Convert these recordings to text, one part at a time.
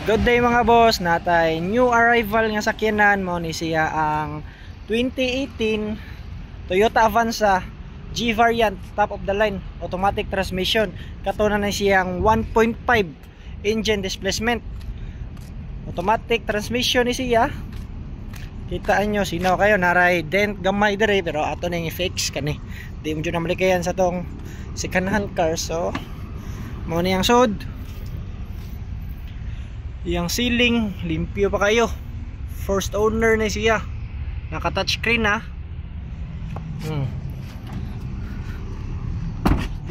Good day mga boss, natay new arrival nga sakyanan mo ni siya ang 2018 Toyota Avanza G variant, top of the line, automatic transmission. Katunan na siyang 1.5 engine displacement, automatic transmission ni siya. Kitaan nyo, sino kayo naray dent gamay dire, pero ato na yung i-fix kani. Di mo dyan namalikayan sa tong second hand car. So mo na yung sod, yung ceiling limpyo pa kayo, first owner na siya, naka touchscreen na.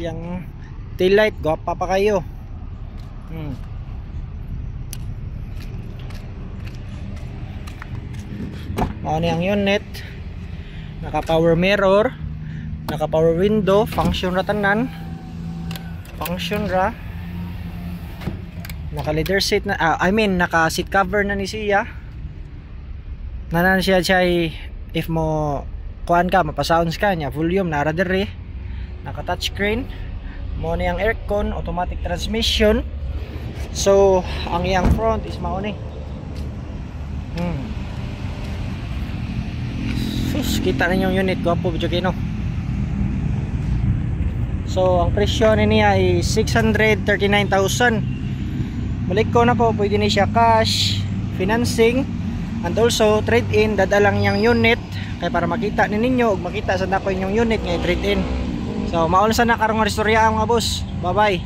Yung tail light gwapa pa kayo. Ano yung unit, naka power mirror, naka power window, function ra tanan, function ra, naka leather seat na, naka seat cover na ni siya. Nanan siya if mo kuan ka, mapasounds ka nya, volume nara dire, naka touchscreen mo na yung aircon, automatic transmission. So ang yang front is mao ni. Sus, kita na yung unit, gwapo video kino. So ang presyo niya ay 639,000. Balik ko na ko, pwede ni siya cash, financing, and also trade-in. Dadalang yung unit kay para makita ni ninyo ug makita sa nako yung unit nga trade-in. So mauna sa na karong istorya mga boss. Bye bye.